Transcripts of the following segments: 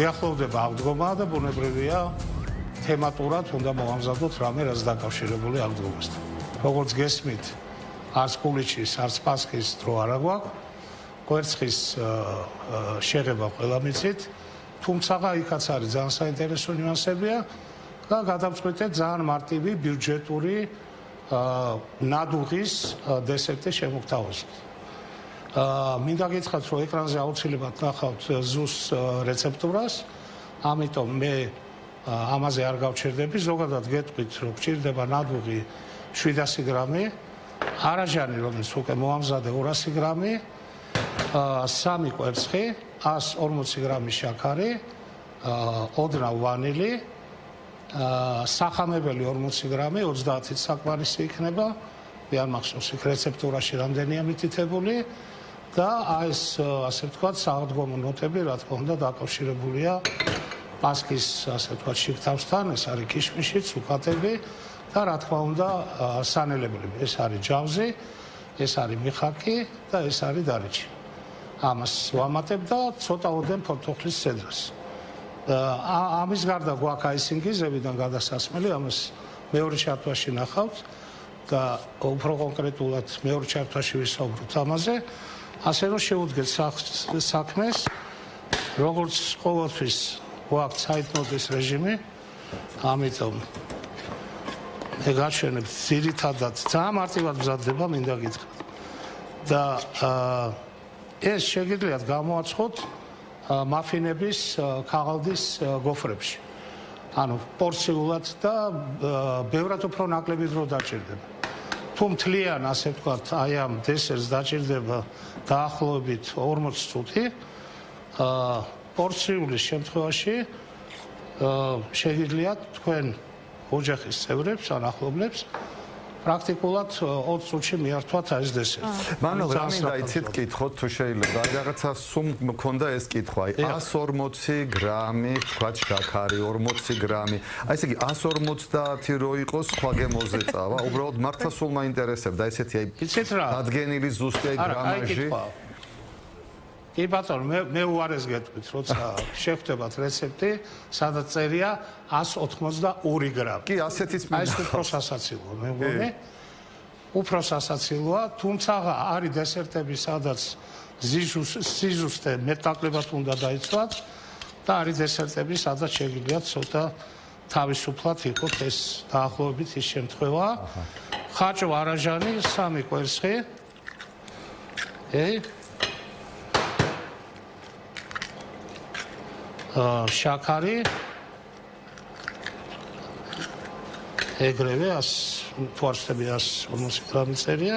მიახლოვდება აღდგომა და ბუნებრივია თემატურად უნდა მოვამზადოთ რამე, რაც დაკავშირებული აღდგომასთან. როგორც გესმით, არც კულიჩის, არც პასქის დრო არ აგვაქვს. კვერცხის შეღება ყველა მიცით, თუმცა იქაც არის ძალიან საინტერესო ნიუანსებია და გადავწყვიტეთ ძალიან მარტივი ბიუჯეტური ნადუღის დესერტის შემოგთავაზებით. მინდა გითხრათ, რომ ეკრანზე აუცილებლად ნახავთ ზუს რეცეპტურას, ამიტომ მე ამაზე არ გავჩერდები, ზოგადად გეტყვით, რომ გჭირდება ნადუღი 700 გრამი, არაჟანი, რომელიც უკვე მოამზადე 200 გრამი, 3 კვერცხი, 140 გრამი შაქარი, ოდნავ ვანილი, სახამებელი 40 გრამი, 30-ით საკმარისი იქნება, არ მახსოვს იქ რეცეპტურაში რამდენია მითითებული და ეს ასე ვთქვათ, სააღდგომო ნოტები, რა თქმა უნდა, დაკავშირებულია პასქის ასე ვთქვათ შიგთავსთან, ეს არის ქიშმიში, ცუკათები და რა თქმა უნდა, სანელებლები, ეს არის ჯავზი, ეს არის მიხაკი და ეს არის დარიჩი. ამას ვამატებ და ცოტა ოდენ ფორთოხლის ცედრას. ამის გარდა გვაქვს აისინგიზებიდან გადასასმელი, ამას მეორე ჩართვაში ნახავთ და უფრო კონკრეტულად მეორე ჩართვაში ვისაუბროთ ამაზე, ასე რომ შევუდგეთ საქმეს, როგორც ყოველთვის გვაქვს საითნოთის რეჟიმი, ამიტომ მე გაჩვენებ ძირითადად ძალიან მარტივად მზადდება, მინდა გითხრათ. და ეს შეგიძლიათ გამოაცხოთ მაფინების ქაღალდის გოფრებში. ანუ პორციულად და ბევრად უფრო ნაკლები დრო დაჭირდება. თუ მთლიან, ასე ვთქვათ, აი ამ დესერტს დაჭირდება დაახლოებით 40 წუთი, პორციული შემთხვევაში შეგიძლიათ თქვენ ოჯახის წევრებს ან ახლობლებს პრაქტიკულად 20 წუთში მიართვათ ეს დესერტი. მანო რა მინდა იცით კითხოთ თუ შეიძლება. აი რაღაცა სულ მქონდა ეს კითხვა. აი 140 გრამი, თქვათ შაქარი, 40 გრამი. აი ესე იგი 150 რო იყოს სხვა გემოზე წავა. უბრალოდ მართლა სულ მაინტერესებდა ესეთი აი დადგენილი ზუსტი აი გრამაჟი. კი ბატონო, მე უარეს გეტყვით, როცა შეხვდებათ რეცეპტი, სადაც წერია 182 გრამი. კი, ასეთიც მინდა. აი ეს უფრო სასაცილოა, მე მგონი. უფრო სასაცილოა, თუმცა არის დესერტები, სადაც სიზუსტე მეტნაკლებად უნდა დაიცვათ და არის დესერტები, სადაც შეგიძლიათ ცოტა თავისუფლად იყოთ ეს დაახლოებით ის შემთხვევა. ხაჭო არაჟანი, 3 კვერცხი. შაქარი ეგრევე თუ არ ვსწრები 140 გრამი წერია,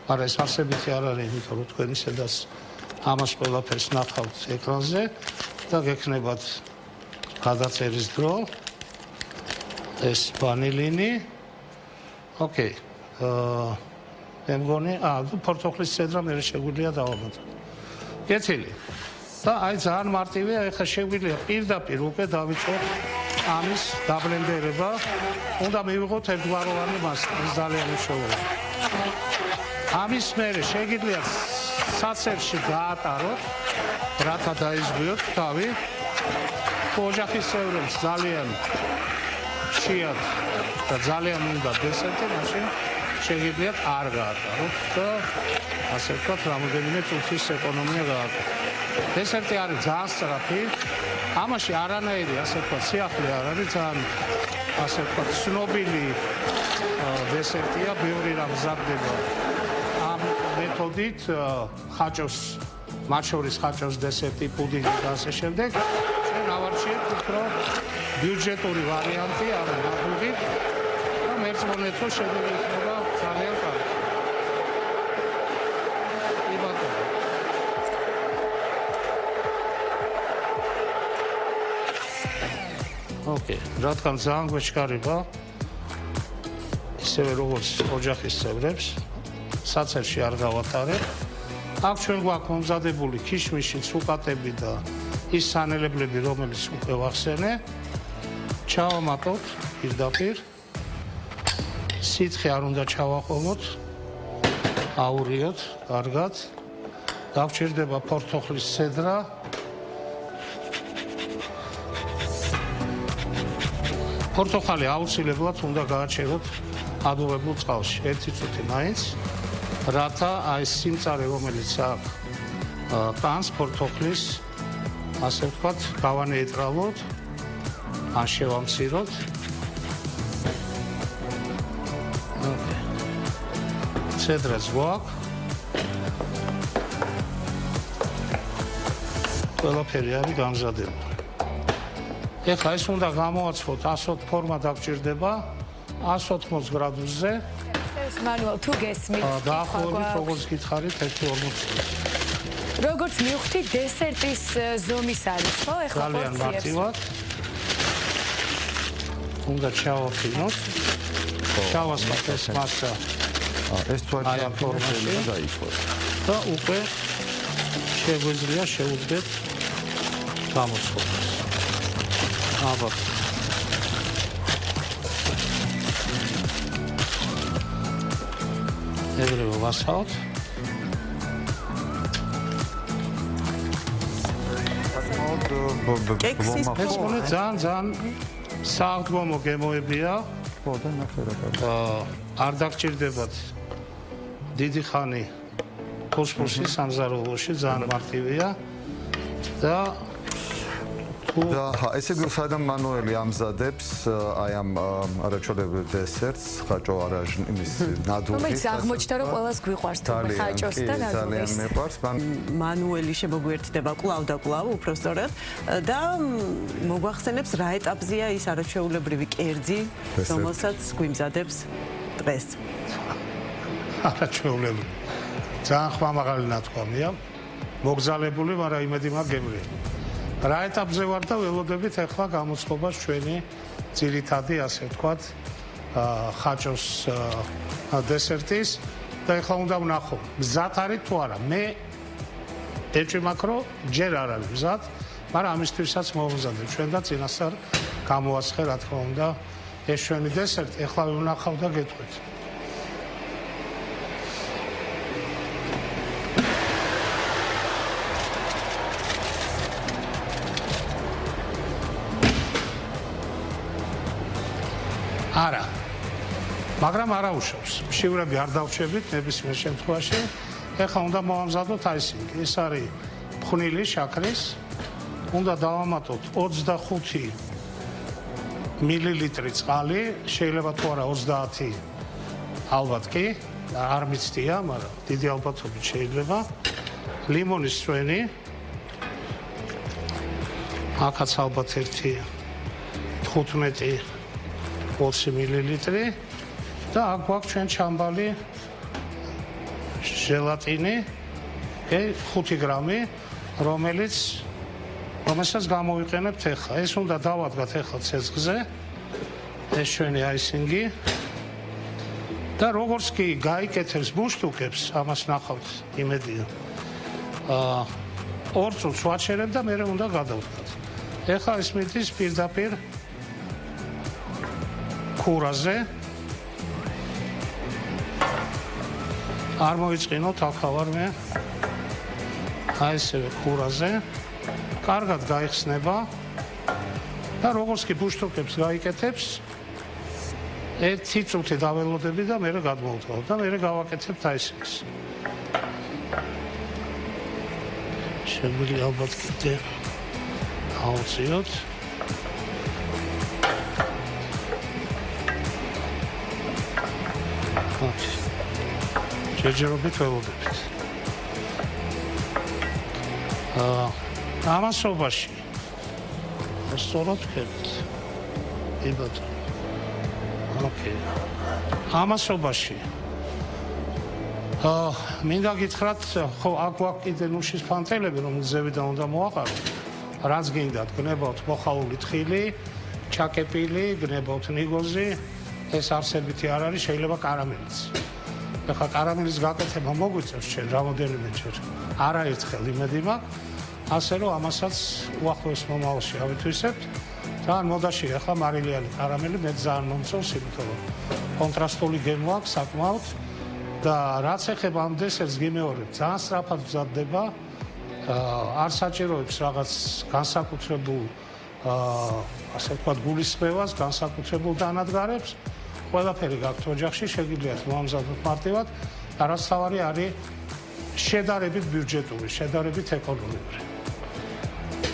მაგრამ ეს არსებითი არ არის, იმიტომ რომ თქვენ ისედაც ამას ყველაფერს ნახავთ ეკრანზე და გექნებათ გადაწერის დრო, ეს ვანილინი. ოკეი. მე მგონი, ფორთოხლის ცედრა მე შეგვიძლია დავამატოთ. კეთილი. და აი ძალიან მარტივია, ეხლა შეგვიძლია პირდაპირ უკვე დავიწყოთ ამის დაბლენდერება. უნდა მივიღოთ ერთგვაროვანი მასა, ეს ძალიან მნიშვნელოვანია. ამის მერე შეგიძლიათ საცერში გაატაროთ, რათა დაიზღვიოთ თავი. ოჯახის წევრებს ძალიან ხშირად და ძალიან მინდა დესერტი, მაშინ შეგიძლიათ არ გაატაროთ და ასე ვთქვათ, რამოდენიმე წუთის ეკონომია გააკეთოთ. დესერტი არის ძალიან სწრაფი. ამაში არანაირი, ასე ვთქვათ, სიახლე არ არის, ძალიან ასე ვთქვათ, ცნობილი დესერტია, ბევრი რამ მზადდება ამ მეთოდით, ხაჭოს, მათ შორის ხაჭოს დესერტი, პუდინგი და ასე შემდეგ. ჩვენ ავარჩიეთ უფრო ბიუჯეტური ვარიანტი, ანუ ნადუღი და მერწმუნეთ, რომ შეგვიძლია ძალიან კარგი. ოკეი, რადგან ძალიან გვეჩქარება, ისევე როგორც ოჯახის წევრებს, საცერში არ გავატარებ. აქ ჩვენ გვაქვს მომზადებული ქიშმიში, ცუკათები და ის სანელებლები, რომელიც უკვე ვახსენე. ჩავამატოთ პირდაპირ. სიცხე არ უნდა ჩავაყოლოთ. აურიოთ, კარგად. დაგვჭირდება ფორთოხლის ცედრა. პორტოხალი აუცილებლად უნდა გააჩეროთ ადუღებულ წყალში 1 წუთი მაინც, რათა აი სიმწარე, რომელიც აქვს ტანს პორტოხლის, ასე ვთქვათ, გავანეიტრალოთ, ან შევამციროთ. ცედრაც გვაქვს. ყველაფერი არის გამზადებული. ეხლა ეს უნდა გამოვაცხოთ 120 ფორმა დაგჭირდება 180 გრადუსზე. ეს მანუალ თუ გესმით. დაახლოებით როგორც გითხარით 1:40. როგორც მივხვდი დესერტის ზომის არის, ხო? ეხლა ძალიან მარტივად. უნდა ჩავაფინოთ. ჩავასხათ ეს მასა. ეს თვალია ფორმაში დაიწყოს. და უკვე შეგვიძლია შევუდგეთ გამოცხადებას. ალბათ. ეგრევე ვასხავთ. კექსის ეს მოვე ძალიან სააღდგომო გემოებია. ხო და ნახე რა კარგი. არ დაგჭირდებათ დიდი ხანი ფოსფორში სამზარეულოში ძალიან მარტივია და და ესე იგი სადამ მანუელი ამზადებს აი ამ არაჩვეულებრივ დესერტს ხაჭო არაჟ იმის ნადუღი რომელიც აღმოჩნდა რომ ყველას გვიყვარს თუმცა ხაჭოს და ნადუღის ძალიან მეყვარს მანუელი შემოგვიერთდება კვლავ და კვლავ უფრო სწორად და მოგვახსენებს რა ეტაპზეა ის არაჩვეულებრივი კერძი რომელსაც გვიმზადებს დღეს არაჩვეულებრივი ძალიან ხმამაღალი ნათქვამია მოგზალებული მაგრამ იმედი მაქვს გემრიელი რა ეტაპზე ვარ და ველოდებით ახლა გამოცხობას ჩვენი ძირითადი ასე ვთქვათ ხაჭოს დესერტის და ახლა უნდა ვნახო მზად არის თუ არა მე ეჭვი მაქვს რომ ჯერ არ არის მზად მაგრამ ამისთვისაც მოვმზადებ ჩვენ და წინასწარ გამოაცხე რა თქმა უნდა ეს ჩვენი დესერტი ახლა ვნახავ და გეტყვით არა მაგრამ არ აუშავს შივრები არ დავჩებით ნებისმიერ შემთხვევაში ეხლა უნდა მოვამზადოთ აი ეს არის ფხვნილი შაქრის უნდა დავამატოთ 25 მილილიტრი წყალი შეიძლება თუ არა 30 ალბათ კი არ მიცდია მაგრამ დიდი ალბათობით შეიძლება ლიმონის წვენი აქაც ალბათ 15 20 მილილიტრი და აქ გვაქვს ჩვენ ჩამბალი ჟელატინი 5 გრამი რომელსაც გამოვიყენებთ ახლა ეს უნდა დავადგათ ახლა ცეცხლზე ეს ჩვენი აისინგი და როგორც კი გაიკეთებს მუშტუკებს ამას ნახავთ იმედია 2 წუთს ვაჩერებ და მერე უნდა გადავდგათ ახლა ეს მიდის პირდაპირ ქურაზე არ მოიწყინოთ ახავარ მე აი ესე ქურაზე კარგად გაიხსნება და როგორც კი ბუშტუკებს გაიკეთებს 1 წუთი დაველოდები და მერე გადმოვდგავ და მერე გავაკეთებ აისეს შეგვიძლია ალბათ კიდე ავწიოთ ჯერჯერობით ველოდებით. ამასობაში სწორად ვქებთ. იბათ. ოკეი. ამასობაში მინდა გითხრათ, ხო, აქ გვაქვს კიდე ნუშის ფანტელები, რომელიც ზევიდან უნდა მოაყაროთ. რაც გინდათ, გნებავთ მოხაული თხილი, ჩაკეპილი, გნებავთ ნიგოზი, ეს არსებითი არ არის, შეიძლება კარამელიც. ეხლა კარამელის გაკეთება მოგვიწევს ჩვენ რამოდენიმეჯერ. არაერთხელ იმედი მაქვს, ასე რომ ამასაც უახლოეს მომავალში ავითვისებთ. ძალიან მოდაში ეხლა მარილიანი კარამელი მე ძალიან მომწონს, იმიტომ რომ კონტრასტული გემო აქვს საკმაოდ და რაც ეხება ამ დესერტს გიმეორებ, ძალიან სწრაფად მზადდება. არ საჭიროებს რაღაც განსაკუთრებულ ასე ვთქვათ, გულისხმევას, განსაკუთრებულ დანადგარებს, ყველაფერი გაქვთ ოჯახში, შეგიძლიათ მოამზადოთ მარტივად, რაც თავარი არის შედარებით ბიუჯეტური, შედარებით ეკონომიური.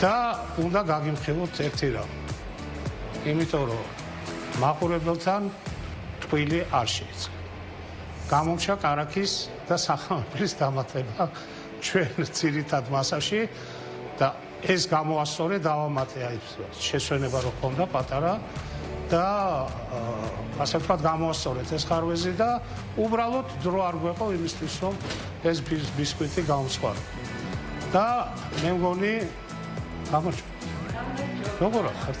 და უნდა გაგიმხილოთ ერთი რამ. იმიტომ რომ მაყურებელთან ტყუილი არ შეიძლება. გამომჩა კარაქის და სახამებლის დამატება ჩვენ ძირითად მასაში და ეს გამოასწორე დავამატე აი შესვენება რო ქონდა პატარა და ასე ვთქვათ გამოასწორეთ ეს ხარვეზი და უბრალოდ დრო არ გვეყო იმისთვის რომ ეს ბისკვიტი გამოსვარო. და მე მგონი გამოჩ როგორ ხართ?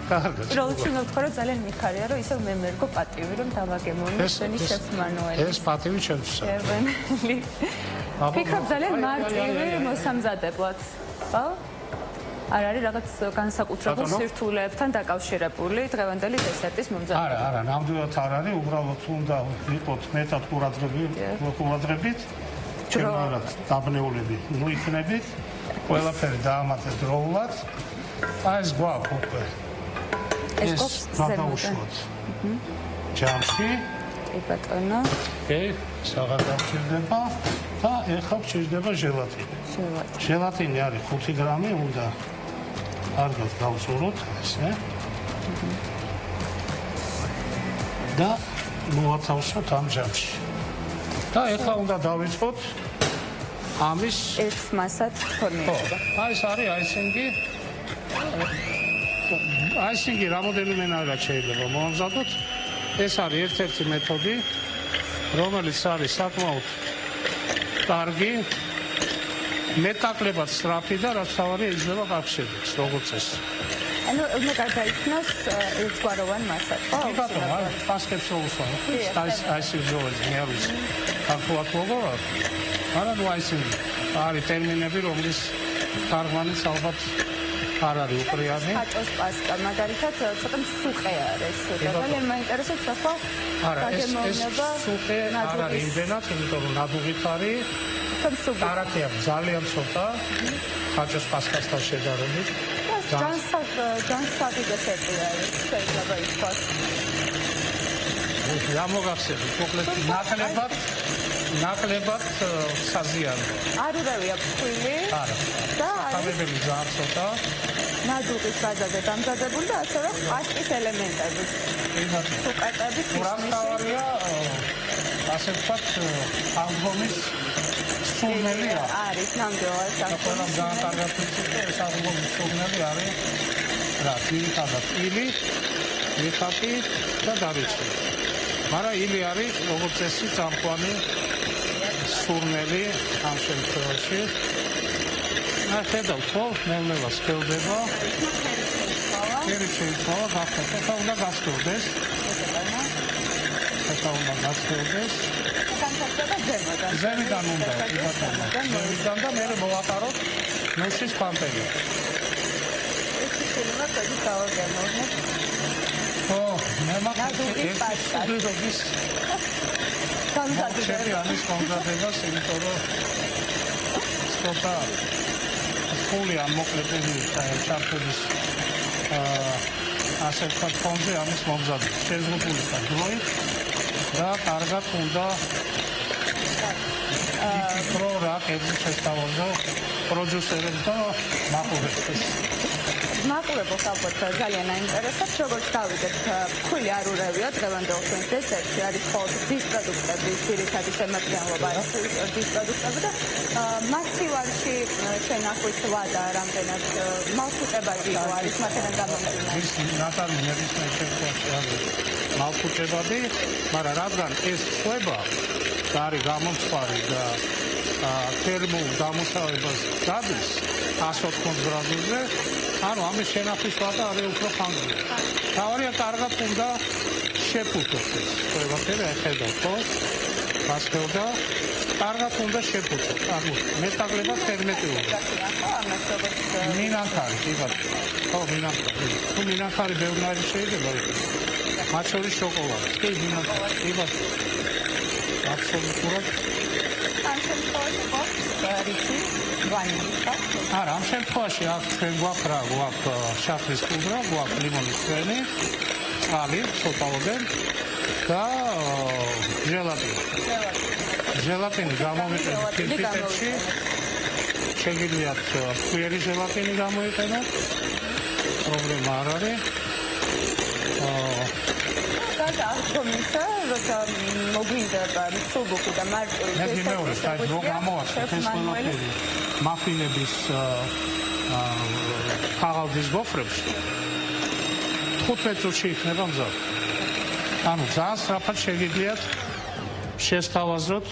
კარგად. პირველ რიგში მე ვთქვა რომ ძალიან მიხარია რომ ისევ მე მერგო პატივი რომ დავაგემოვნე შენი შეფს მანუელი. ეს პატივი ჩემთვისა. შევენელი. ფიქრობ ძალიან მარტივი მოსამზადებლად. ხო? არ არის რაღაც განსაკუთრებულ სირთულეებთან დაკავშირებული დღევანდელი დესერტის მომზადება. არა, ნამდვილად არ არის, უბრალოდ უნდა იყოთ მეტად ყურადღებით. ჩვენ დაბნეულები მოიქნებით. ყველაფერი დაამატეთ დროულად. აი ეს გვაქვს უკვე. ეს გადაუშვოთ. ჯამში. კი ბატონო. ოკეი, საღარ დამჭირდება და ეხლა გვჭირდება ჟელატინი. ჟელატინი არის 5 გრამი, უნდა კარგად გავწუროთ ესე. და მოვათავსოთ ამ ჯამში. და ეხლა უნდა დავიწყოთ ამის ერთ მასად ფორმირება. აი ეს არის აისინგი. აისინგი რამოდენიმენად შეიძლება მოამზადოთ. ეს არის ერთ-ერთი მეთოდი, რომელიც არის საკმაოდ კარგი, მეტაკლებად სწრაფი და რაც თავარი იძლევა კავშირებს, როგორც ეს. ანუ უნდა გადაიქნას ერთგვაროვან მასად, ხო? კი ბატონო, აი პასკებს რო უსვამთ. აი ეს ძოველი მე არ ვიცი. ქართულად როგორ არის? არა, ნუ აი ეს არის ტერმინები, რომლის თარგმანიც ალბათ არ არის უყრიანი. ხაჭოს პასკა, მაგალითად, ცოტა მსუყე არის. ძალიან მაინტერესებს ახლა გაგემოვნება. სუყე არ არის იმდენად, იმიტომ რომ ნადუღით არის. კარაქია ძალიან ცოტა. ხაჭოს პასკასთან შედარებით. ჯანსაღი დესერტი არის, შეიძლება ითქვას. რა მოგახსენებთ, მოკლედ ნაკლებად საზიანო. არურავი აქვს ფქვილი. არა. და სამებელი ძალიან ცოტა. ნადუღის ბაზაზე დამზადებული და ასევე პასტის ელემენტები. სუკატები, ურავთავარია, ასე ვთქვათ, ალბომის სურნელია. არის ნამდვილად ყველა განკარგად ვიცით, ეს ალბომის სურნელი არის რა, ძირითადად ილი, მიხაკი და დარიჩი. მაგრამ ილი არის როგორც წესი წამყვანი სურნელი ამ შემთხვევაში. აი ხედავთ ხო, ნელ-ნელა სქელდება. ფერი შეიძლება გახდეს, ახლა უნდა გასწორდეს. ზემოდან უნდა, ზემოდან და მე მოვატაროთ ნუსის პამპელი. ო, მე მაგალითად ეს გამზადებული არის გამზადებას, იმიტომ რომ ცოტა ფული ამ მოკლებული ჩართების ასე ვთქვათ ფონზე ამის მომზადებას. შეზღუდული დროით და კარგად უნდა იფიქრო რა კერძი შესთავაზო პროდიუსერებს და მაყურებელს. მაყურებელს ალბათ ძალიან აინტერესებს, როგორც გავიგეთ, ფქვილი არურავია დღევანდელ ჩვენს დესერტში არის მხოლოდ ძის პროდუქტები, ძირითადი შემადგენლობა არის ძის პროდუქტები და მასივარში შენახვით ვადა რამდენად მალხუტებადი არის მათთან გამომდინარე. ის ნატალი ნებისმიერ შემთხვევაში არის მალხუტებადი, მაგრამ რადგან ეს ხდება და არის გამომწვარი და თერმულ დამუშავებას გადის 180 გრადუსზე, ანუ ამის შენახვის ვადა არის უფრო ხანგრძლივი. თავარია კარგად უნდა შეფუთოს ეს ყველაფერი, ხედავთ ხო? გასხელდა, კარგად უნდა შეფუთოს. ანუ მეტაკლებად ჰერმეტიულად. მინანქარი, კი ბატონო. ხო, მინანქარი. თუ მინანქარი ბევრი შეიძლება იყოს. მათ შორის შოკოლადი. კი, მინანქარი, კი ბატონო. აბსოლუტურად. ამ შემთხვევაში რითი ვანილი ხარ? არა, ამ შემთხვევაში აქ ჩვენ გვაქვს რა, გვაქვს შაქრის პუდრა, გვაქვს ლიმონის წვენი, წყალი, ცოტაოდენ და ჟელატინი. ჟელატინი გამოვიყენოთ ფილტრებში. შეგიძლიათ ფუიერი ჟელატინი გამოიყენოთ. პრობლემა არ არის. გამისა, როცა მოგვინდება სულბუქი და მარტივი მე მეორე საერთოდ რო გამოვაცხოთ ეს ყველაფერი მაფინების ხაღალდის გოფრებში 15 წუთში იქნება მზად. ანუ ძალიან სწრაფად შეგიძლიათ შესთავაზოთ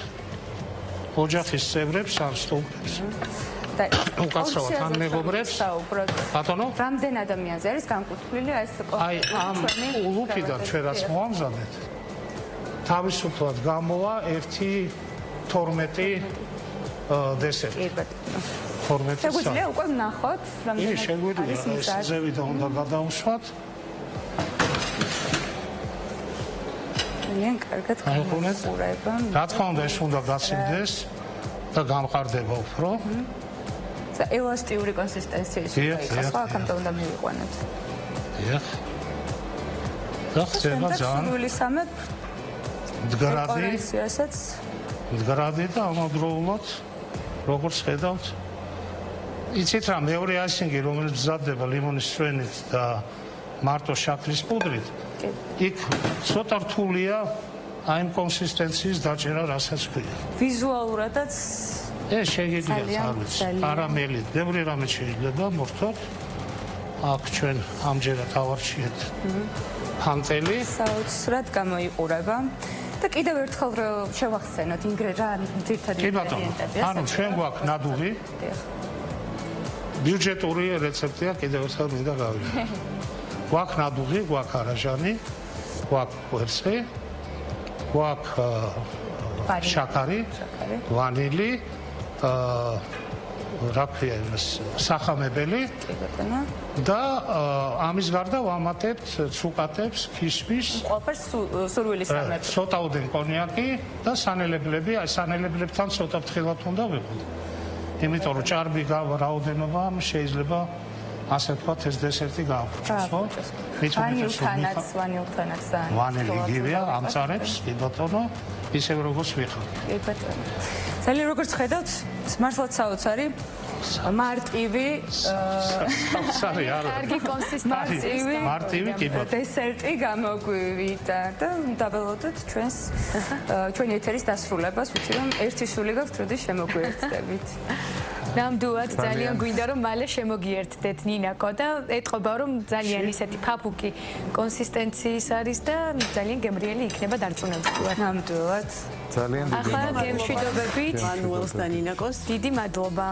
ოჯახის წევრებს ან სტუმრებს. და უკაცრავად ან მეგობრებს. ბატონო? რამდენ ადამიანზე არის განკუთვნილი ეს აი ამ ულუფიდან ჩვენ რაც მოამზადეთ თავისუფლად გამოვა 1-12 დესერტი. 12 შეგვიძლია უკვე ვნახოთ ის შეგვიძლია ეს ზევიდან უნდა გადაუსვათ. ძალიან კარგად გამოიყურება. რა თქმა უნდა ეს უნდა გაცილდეს და გამყარდება უფრო. ელასტიური კონსისტენციის უნდა იყოს, ხო, აქამდე უნდა მივიყვანოთ. დიახ. და ხდება ძალიან სრულისამებ მდგრადი და ამავდროულად როგორც ხედავთ იცით რა მეორე აისინგი რომელიც მზადდება ლიმონის წვენით და მარტო შაქრის პუდრით იქ ცოტა რთულია აი ამ კონსისტენციის დაჭერა რასაც ქვია ვიზუალურადაც ეს შეგიძლიათ არ ვიცი კარამელი ბევრი რამე შეიძლება მორთოთ აქ ჩვენ ამჯერად ავარჩიეთ ფანტელი საოცრად გამოიყურება და კიდევ ერთხელ შევახსენოთ ძირითადი ინგრედიენტები. ანუ ჩვენ გვაქვს ნადუღი. ბიუჯეტური რეცეპტია კიდევ ერთხელ მინდა გავიგე. გვაქვს ნადუღი, გვაქვს არაჟანი, გვაქვს კვერცხი, გვაქვს შაქარი, ვანილი, რა ქვია ეს სახამებელი და ამის გარდა ვამატებთ ცუკატებს, ქიშმიშს, ყველაფერს სურვილისამებრ. ცოტაოდენ კონიაკი და სანელებლები, აი სანელებლებთან ცოტა ფრთხილად უნდა ვიყოთ. იმიტომ რომ ჭარბი რაოდენობა შეიძლება ასე ვთქვათ ეს დესერტი გააღვწოს, ხო? ვანილთანაც ვანილი გივია ამწარებს, კი ბატონო, ისევ როგორც ვიხარ. კი ბატონო. ძალიან როგორც ხედავთ, მართლაც საოცარი მარტივი კარგი კონსისტენცია მარტივი კი ბატონო დესერტი გამოგვივიდა და დაველოდოთ ჩვენი ეთერის დასრულებას ვიცი რომ ერთი სული გაქვთ როდის შემოგვიერთდებით ნამდვილად ძალიან გვინდა რომ მალე შემოგიერთდეთ ნინაკო და ეთყობა რომ ძალიან ისეთი ფაფუკი კონსისტენციის არის და ძალიან გემრიელი იქნება დარწმუნებული ნამდვილად ძალიან დიდი ახლა გემშვიდობებით მანუელს და ნინაკოს დიდი მადლობა